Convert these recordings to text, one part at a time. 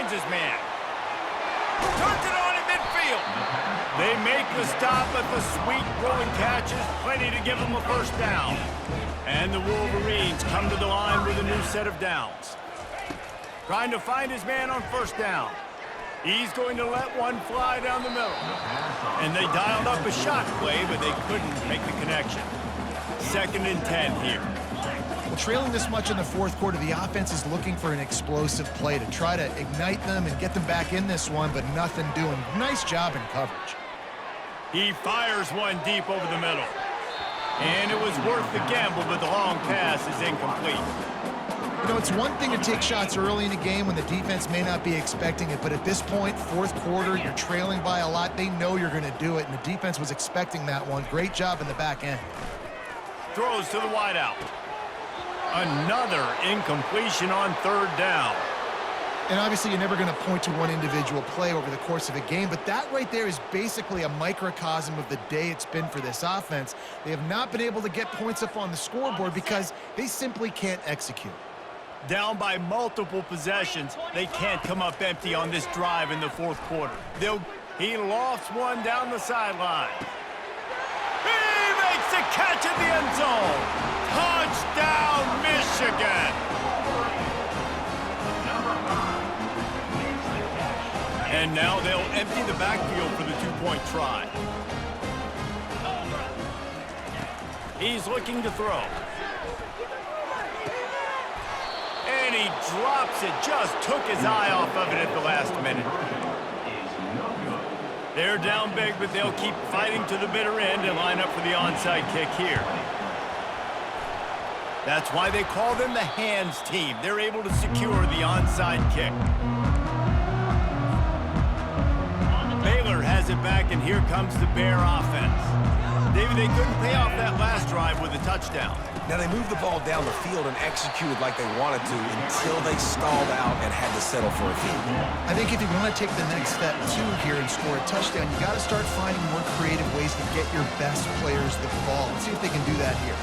finds his man. Turns it on in midfield. They make the stop, but the sweet throwing catch is plenty to give them a first down. And the Wolverines come to the line with a new set of downs. Trying to find his man on first down. He's going to let one fly down the middle. And they dialed up a shot play, but they couldn't make the connection. 2nd and 10 here. Well, trailing this much in the fourth quarter, the offense is looking for an explosive play to try to ignite them and get them back in this one, but nothing doing. Nice job in coverage. He fires one deep over the middle. And it was worth the gamble, but the long pass is incomplete. You know, it's one thing to take shots early in a game when the defense may not be expecting it, but at this point, fourth quarter, you're trailing by a lot. They know you're going to do it, and the defense was expecting that one. Great job in the back end. Throws to the wideout. Another incompletion on 3rd down. And obviously, you're never going to point to one individual play over the course of a game, but that right there is basically a microcosm of the day it's been for this offense. They have not been able to get points up on the scoreboard because they simply can't execute. Down by multiple possessions, they can't come up empty on this drive in the fourth quarter. He lofts one down the sideline. He makes the catch at the end zone. Touchdown, Michigan! And now they'll empty the backfield for the two-point try. He's looking to throw. And he drops it, just took his eye off of it at the last minute. They're down big, but they'll keep fighting to the bitter end and line up for the onside kick here. That's why they call them the hands team. They're able to secure the onside kick. Baylor has it back, and here comes the Bear offense. David, they couldn't pay off that last drive with a touchdown. Now, they moved the ball down the field and executed like they wanted to until they stalled out and had to settle for a field goal. I think if you want to take the next step, too, here and score a touchdown, you got to start finding more creative ways to get your best players the ball. Let's see if they can do that here.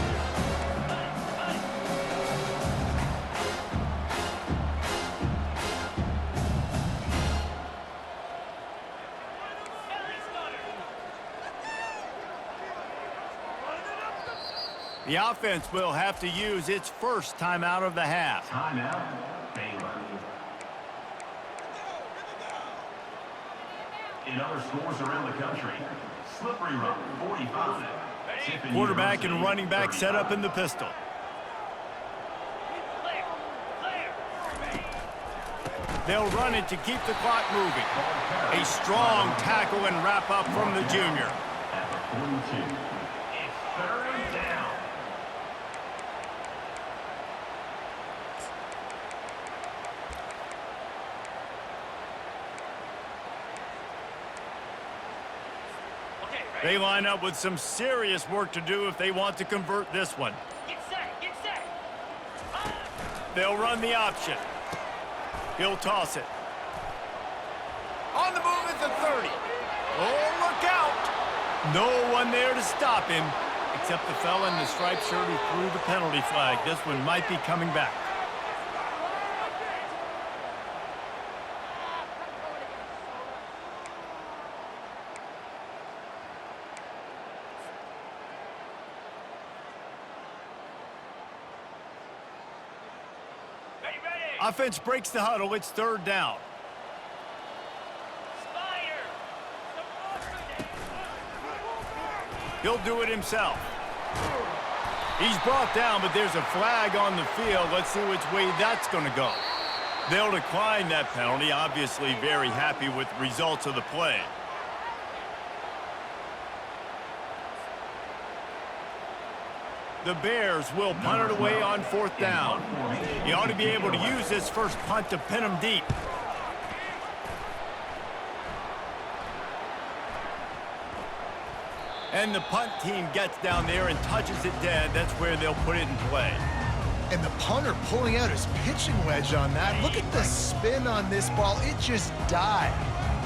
The offense will have to use its first timeout of the half. Timeout, Baylor. In other scores around the country, Slippery Road, 45. Quarterback and running back set up in the pistol. They'll run it to keep the clock moving. A strong tackle and wrap up from the junior. At the 42. It's 3rd down. They line up with some serious work to do if they want to convert this one. Get set. They'll run the option. He'll toss it. On the move at the 30. Oh, look out! No one there to stop him, except the fella in the striped shirt who threw the penalty flag. This one might be coming back. Offense breaks the huddle. It's 3rd down. He'll do it himself. He's brought down, but there's a flag on the field. Let's see which way that's going to go. They'll decline that penalty. Obviously very happy with the results of the play. The Bears will punt it away on 4th down. He ought to be able to use this first punt to pin him deep. And the punt team gets down there and touches it dead. That's where they'll put it in play. And the punter pulling out his pitching wedge on that. Look at the spin on this ball. It just died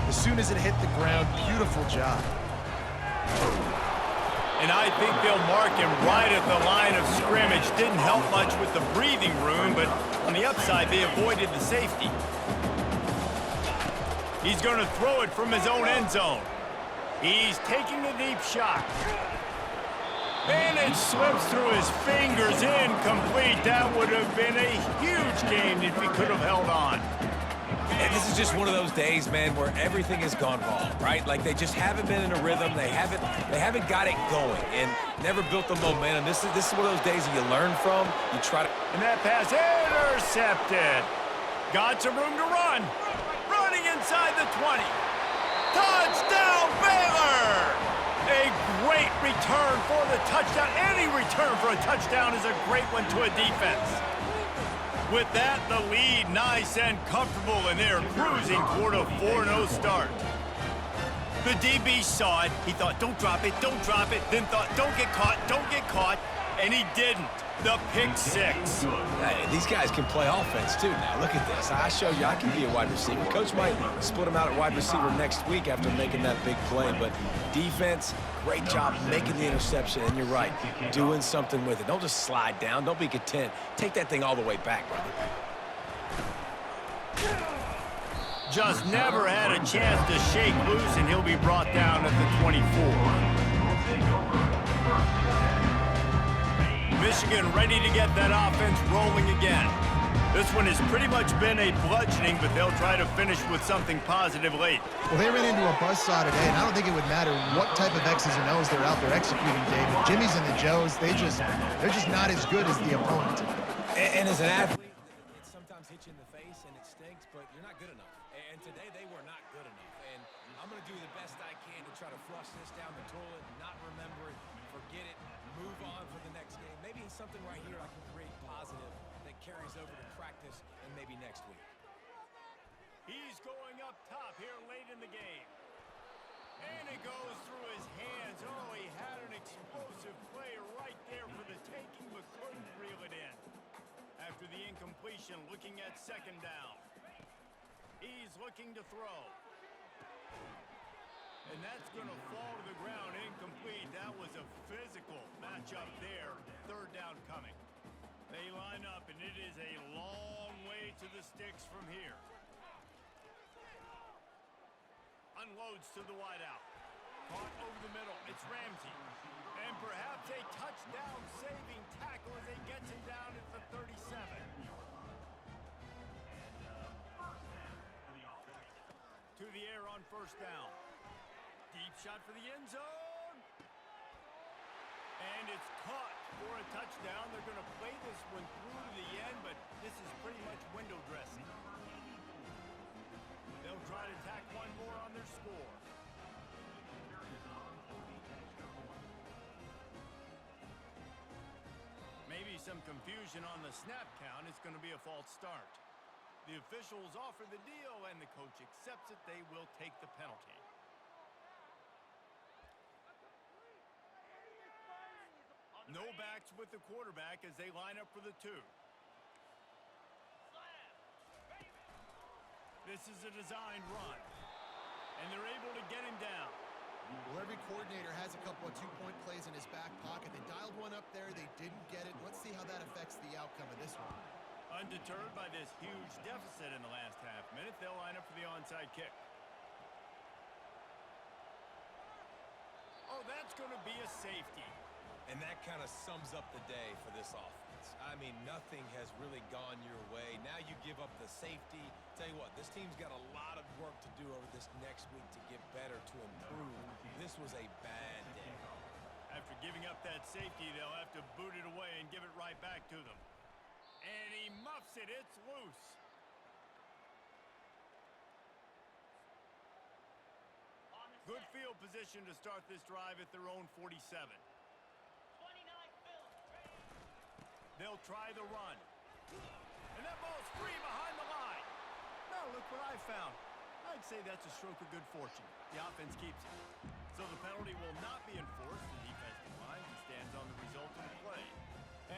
as soon as it hit the ground. Beautiful job. And I think they'll mark him right at the line of scrimmage. Didn't help much with the breathing room, but on the upside, they avoided the safety. He's going to throw it from his own end zone. He's taking a deep shot. And it slips through his fingers, incomplete. That would have been a huge gain if he could have held on. And this is just one of those days, man, where everything has gone wrong, right? Like they just haven't been in a rhythm. They haven't got it going and never built the momentum. This is one of those days that you learn from. You try to. And that pass intercepted. Got some room to run. Running inside the 20. Touchdown, Baylor! A great return for the touchdown. Any return for a touchdown is a great one to a defense. With that, the lead nice and comfortable, and they're cruising toward a 4-0 start. The DB saw it. He thought, don't drop it, then thought, don't get caught, and he didn't. The pick six. Hey, these guys can play offense, too, now. Look at this. I showed you I can be a wide receiver. Coach might split him out at wide receiver next week after making that big play, but defense, great job making the interception, and you're right, doing something with it. Don't just slide down. Don't be content. Take that thing all the way back, brother. Just never had a chance to shake loose, and he'll be brought down at the 24. Michigan ready to get that offense rolling again. This one has pretty much been a bludgeoning, but they'll try to finish with something positive late. Well, they ran into a buzzsaw today, and I don't think it would matter what type of X's and O's they're out there executing, David. Jimmy's and the Joes, they're just not as good as the opponent. And as an athlete, it sometimes hits you in the face, and it stinks, but you're not good enough. And today, they were not good enough. And I'm going to do the best I can to try to flush this down the toilet, not remember it, forget it, move on for the next game. Maybe something right here I can create positive that carries over to practice and maybe next week. He's going up top here late in the game. And it goes through his hands. Oh, he had an explosive play right there for the taking, but couldn't reel it in. After the incompletion, looking at second down. He's looking to throw. And that's going to fall to the ground, incomplete. That was a physical matchup there. Third down coming. They line up, and it is a long way to the sticks from here. Unloads to the wideout. Caught over the middle. It's Ramsey. And perhaps a touchdown-saving tackle as he gets him down at the 37. To the air on first down. Deep shot for the end zone. And it's caught for a touchdown. They're going to play this one through to the end, but this is pretty much window dressing. They'll try to tack one more on their score. Maybe some confusion on the snap count. It's going to be a false start. The officials offer the deal, and the coach accepts it. They will take the penalty. No backs with the quarterback as they line up for the 2. This is a designed run, and they're able to get him down. Well, every coordinator has a couple of two-point plays in his back pocket. They dialed one up there. They didn't get it. Let's see how that affects the outcome of this one. Undeterred by this huge deficit in the last half minute, they'll line up for the onside kick. Oh, that's going to be a safety. And that kind of sums up the day for this offense. I mean, nothing has really gone your way. Now you give up the safety. Tell you what, this team's got a lot of work to do over this next week to get better, to improve. This was a bad day. After giving up that safety, they'll have to boot it away and give it right back to them. And he muffs it. It's loose. Good field position to start this drive at their own 47. They'll try the run. And that ball's free behind the line. Now look what I found. I'd say that's a stroke of good fortune. The offense keeps it. So the penalty will not be enforced. The defense declines and stands on the result of the play.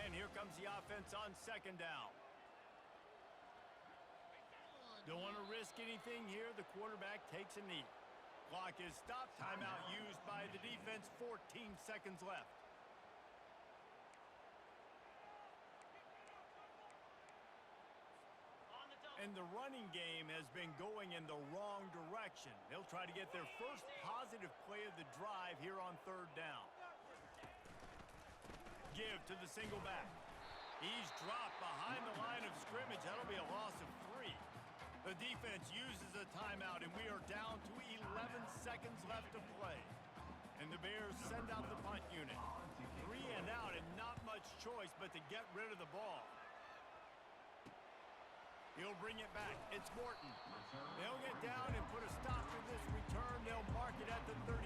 And here comes the offense on second down. Don't want to risk anything here. The quarterback takes a knee. Clock is stopped. Timeout used by the defense. 14 seconds left. And the running game has been going in the wrong direction. They'll try to get their first positive play of the drive here on third down. Give to the single back. He's dropped behind the line of scrimmage. That'll be a loss of 3. The defense uses a timeout, and we are down to 11 seconds left to play. And the Bears send out the punt unit. 3 and out, and not much choice but to get rid of the ball. He'll bring it back. It's Morton. They'll get down and put a stop to this return. They'll mark it at the 32.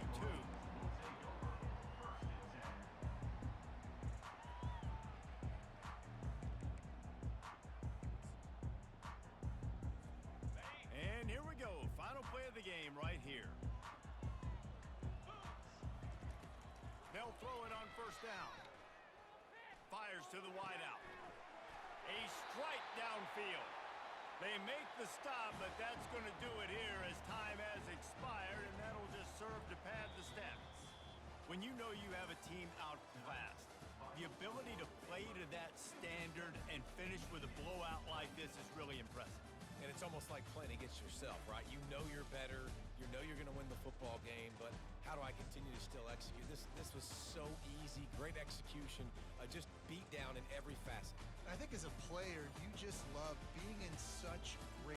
And here we go. Final play of the game right here. They'll throw it on first down. Fires to the wideout. A strike downfield. They make the stop, but that's going to do it here as time has expired, and that'll just serve to pad the stats. When you know you have a team outclassed, the ability to play to that standard and finish with a blowout like this is really impressive. And it's almost like playing against yourself, right? You know you're better. You know you're going to win the football game, but how do I continue to still execute? This was so easy. Great execution. Just beat down in every facet. I think as a player, you just love being in such great